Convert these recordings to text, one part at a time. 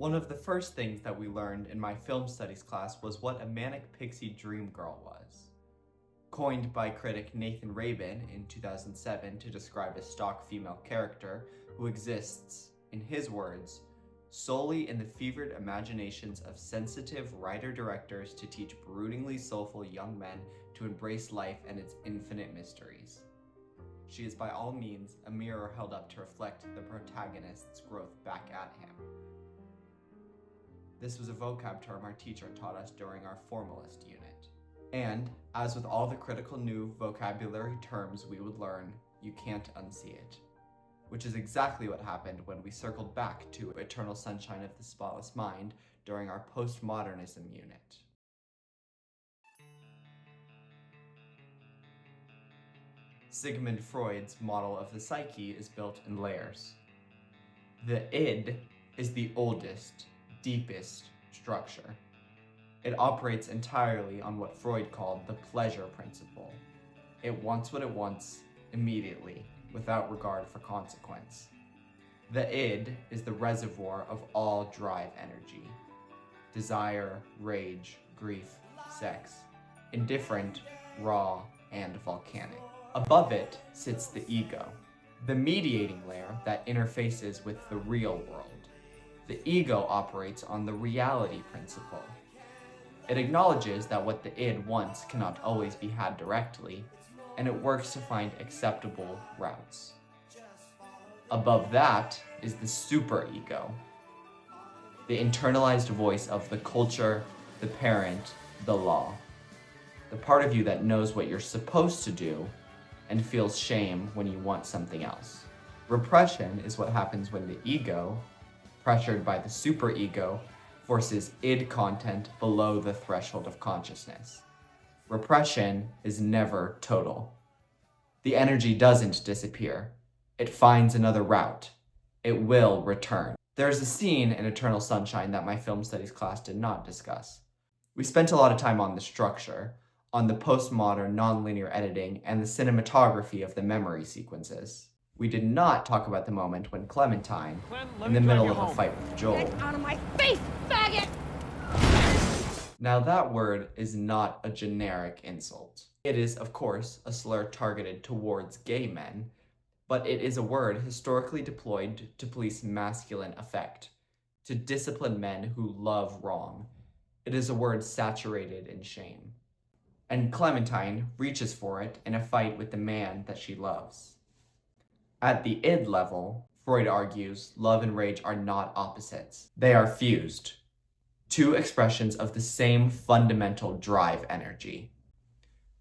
One of the first things that we learned in my film studies class was what a manic pixie dream girl was. Coined by critic Nathan Rabin in 2007 to describe a stock female character who exists, in his words, solely in the fevered imaginations of sensitive writer-directors to teach broodingly soulful young men to embrace life and its infinite mysteries. She is by all means a mirror held up to reflect the protagonist's growth back at him. This was a vocab term our teacher taught us during our formalist unit. And, as with all the critical new vocabulary terms we would learn, you can't unsee it. Which is exactly what happened when we circled back to Eternal Sunshine of the Spotless Mind during our postmodernism unit. Sigmund Freud's model of the psyche is built in layers. The id is the oldest, deepest structure. It operates entirely on what Freud called the pleasure principle. It wants what it wants immediately, without regard for consequence. The id is the reservoir of all drive energy. Desire, rage, grief, sex. Indifferent, raw, and volcanic. Above it sits the ego, the mediating layer that interfaces with the real world. The ego operates on the reality principle. It acknowledges that what the id wants cannot always be had directly, and it works to find acceptable routes. Above that is the superego, the internalized voice of the culture, the parent, the law. The part of you that knows what you're supposed to do and feels shame when you want something else. Repression is what happens when the ego, pressured by the superego, forces id content below the threshold of consciousness. Repression is never total. The energy doesn't disappear. It finds another route. It will return. There's a scene in Eternal Sunshine that my film studies class did not discuss. We spent a lot of time on the structure, on the postmodern nonlinear editing, and the cinematography of the memory sequences. We did not talk about the moment when Clementine, in the middle of a fight with Joel. Get out of my face, faggot! Now that word is not a generic insult. It is, of course, a slur targeted towards gay men, but it is a word historically deployed to police masculine affect, to discipline men who love wrong. It is a word saturated in shame. And Clementine reaches for it in a fight with the man that she loves. At the id level, Freud argues love and rage are not opposites. They are fused. Two expressions of the same fundamental drive energy.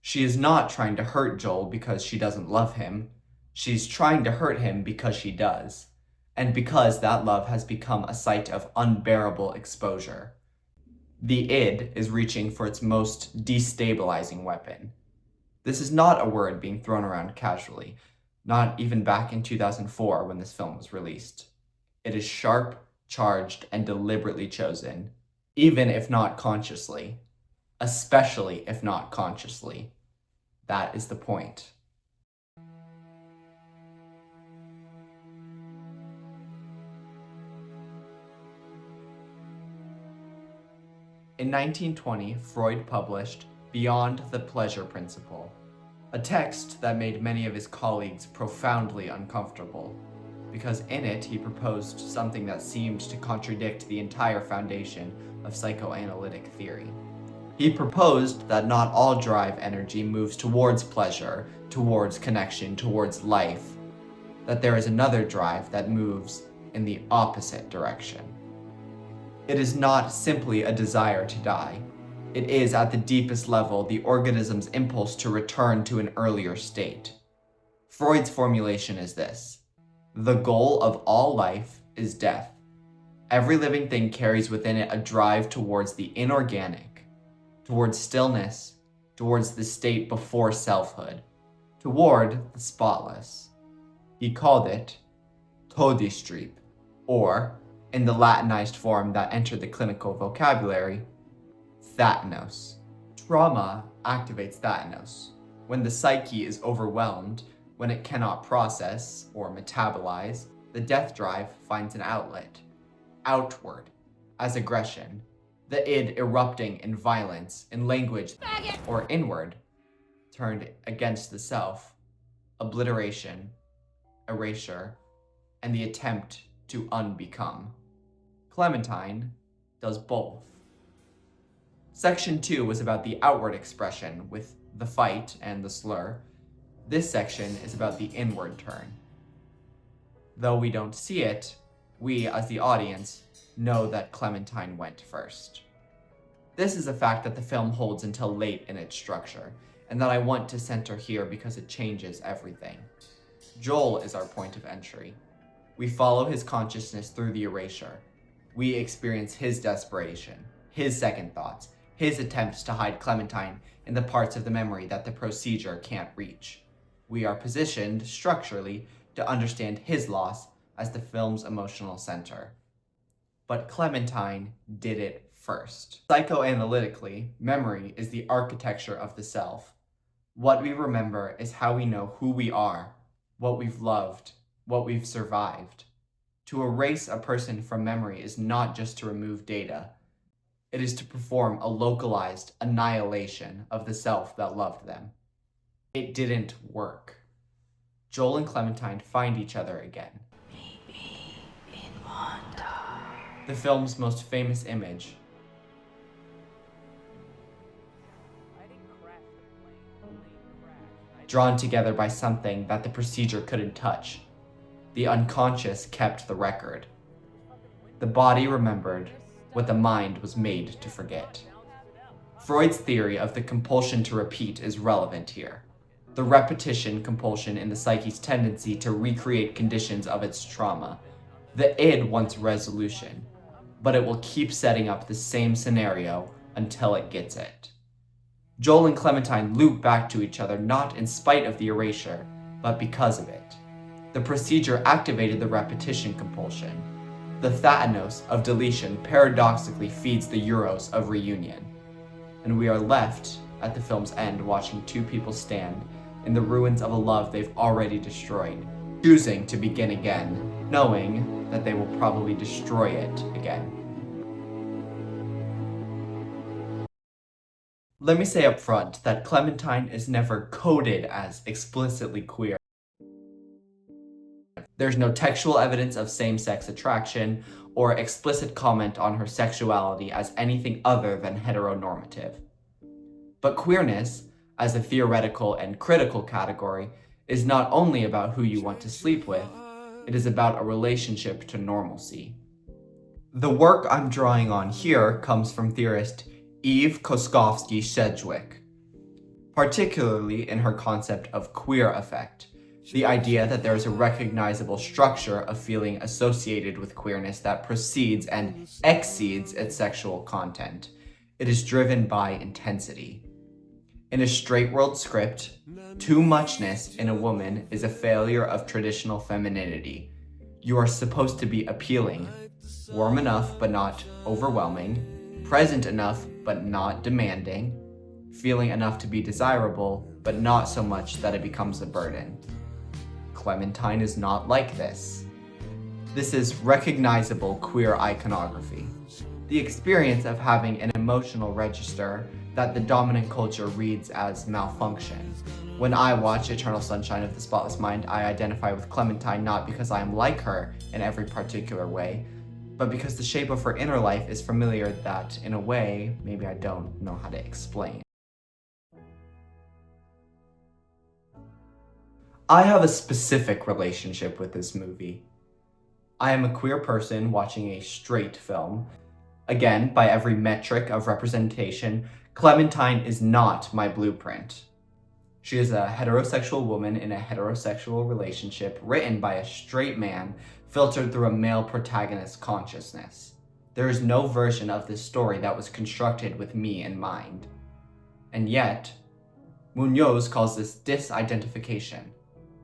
She is not trying to hurt Joel because she doesn't love him. She's trying to hurt him because she does, and because that love has become a site of unbearable exposure. The id is reaching for its most destabilizing weapon. This is not a word being thrown around casually, not even back in 2004 when this film was released. It is sharp, charged, and deliberately chosen, even if not consciously, especially if not consciously. That is the point. In 1920, Freud published Beyond the Pleasure Principle, a text that made many of his colleagues profoundly uncomfortable, because in it he proposed something that seemed to contradict the entire foundation of psychoanalytic theory. He proposed that not all drive energy moves towards pleasure, towards connection, towards life, that there is another drive that moves in the opposite direction. It is not simply a desire to die. It is, at the deepest level, the organism's impulse to return to an earlier state. Freud's formulation is this: the goal of all life is death. Every living thing carries within it a drive towards the inorganic, towards stillness, towards the state before selfhood, toward the spotless. He called it Todestrieb, or, in the Latinized form that entered the clinical vocabulary, Thanatos. Trauma activates Thanatos. When the psyche is overwhelmed, when it cannot process or metabolize, the death drive finds an outlet, outward, as aggression, the id erupting in violence, in language, Faggot! or inward, turned against the self, obliteration, erasure, and the attempt to unbecome. Clementine does both. Section 2 was about the outward expression with the fight and the slur. This section is about the inward turn. Though we don't see it, we, as the audience, know that Clementine went first. This is a fact that the film holds until late in its structure, and that I want to center here because it changes everything. Joel is our point of entry. We follow his consciousness through the erasure. We experience his desperation, his second thoughts, his attempts to hide Clementine in the parts of the memory that the procedure can't reach. We are positioned, structurally, to understand his loss as the film's emotional center. But Clementine did it first. Psychoanalytically, memory is the architecture of the self. What we remember is how we know who we are, what we've loved, what we've survived. To erase a person from memory is not just to remove data. It is to perform a localized annihilation of the self that loved them. It didn't work. Joel and Clementine find each other again. Maybe in Wanda. The film's most famous image. Drawn together by something that the procedure couldn't touch. The unconscious kept the record. The body remembered what the mind was made to forget. Freud's theory of the compulsion to repeat is relevant here. The repetition compulsion in the psyche's tendency to recreate conditions of its trauma. The id wants resolution, but it will keep setting up the same scenario until it gets it. Joel and Clementine loop back to each other not in spite of the erasure, but because of it. The procedure activated the repetition compulsion. The Thanatos of deletion paradoxically feeds the Euros of reunion. And we are left, at the film's end, watching two people stand in the ruins of a love they've already destroyed, choosing to begin again, knowing that they will probably destroy it again. Let me say up front that Clementine is never coded as explicitly queer. There's no textual evidence of same-sex attraction or explicit comment on her sexuality as anything other than heteronormative. But queerness, as a theoretical and critical category, is not only about who you want to sleep with, it is about a relationship to normalcy. The work I'm drawing on here comes from theorist Eve Koskovsky-Sedgwick, particularly in her concept of queer affect, the idea that there is a recognizable structure of feeling associated with queerness that precedes and exceeds its sexual content. It is driven by intensity. In a straight world script, too muchness in a woman is a failure of traditional femininity. You are supposed to be appealing, warm enough but not overwhelming, present enough but not demanding, feeling enough to be desirable but not so much that it becomes a burden. Clementine is not like this. This is recognizable queer iconography. The experience of having an emotional register that the dominant culture reads as malfunction. When I watch Eternal Sunshine of the Spotless Mind, I identify with Clementine not because I am like her in every particular way, but because the shape of her inner life is familiar that, in a way, maybe I don't know how to explain. I have a specific relationship with this movie. I am a queer person watching a straight film. Again, by every metric of representation, Clementine is not my blueprint. She is a heterosexual woman in a heterosexual relationship written by a straight man filtered through a male protagonist's consciousness. There is no version of this story that was constructed with me in mind. And yet, Munoz calls this disidentification,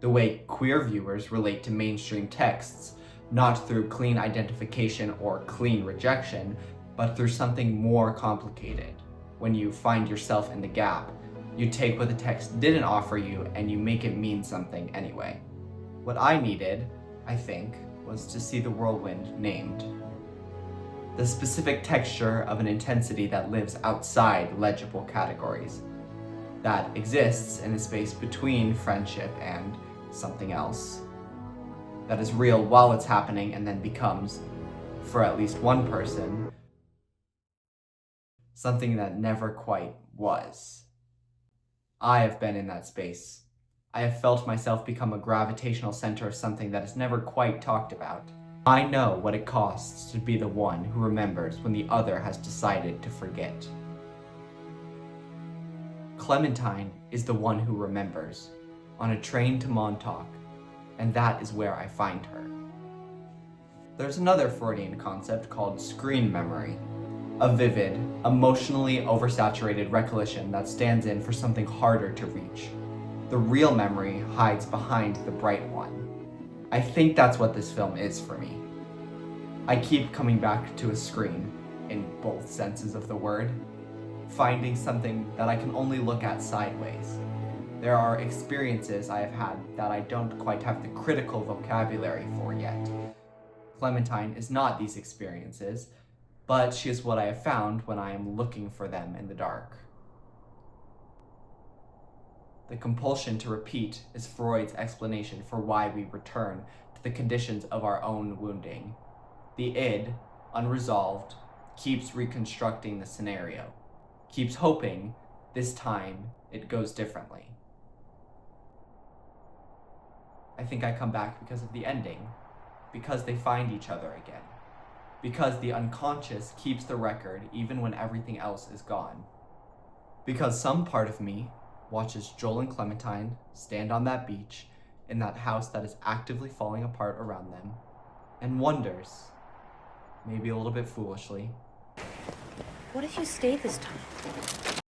the way queer viewers relate to mainstream texts, not through clean identification or clean rejection, but through something more complicated. When you find yourself in the gap, you take what the text didn't offer you and you make it mean something anyway. What I needed, I think, was to see the whirlwind named. the specific texture of an intensity that lives outside legible categories, that exists in a space between friendship and something else, that is real while it's happening and then becomes, for at least one person, something that never quite was. I have been in that space. I have felt myself become a gravitational center of something that is never quite talked about. I know what it costs to be the one who remembers when the other has decided to forget. Clementine is the one who remembers, on a train to Montauk, and that is where I find her. There's another Freudian concept called screen memory, a vivid, emotionally oversaturated recollection that stands in for something harder to reach. The real memory hides behind the bright one. I think that's what this film is for me. I keep coming back to a screen, in both senses of the word, finding something that I can only look at sideways. There are experiences I have had that I don't quite have the critical vocabulary for yet. Clementine is not these experiences, but she is what I have found when I am looking for them in the dark. The compulsion to repeat is Freud's explanation for why we return to the conditions of our own wounding. The id, unresolved, keeps reconstructing the scenario, keeps hoping this time it goes differently. I think I come back because of the ending, because they find each other again, because the unconscious keeps the record even when everything else is gone, because some part of me watches Joel and Clementine stand on that beach in that house that is actively falling apart around them, and wonders, maybe a little bit foolishly, What if you stay this time?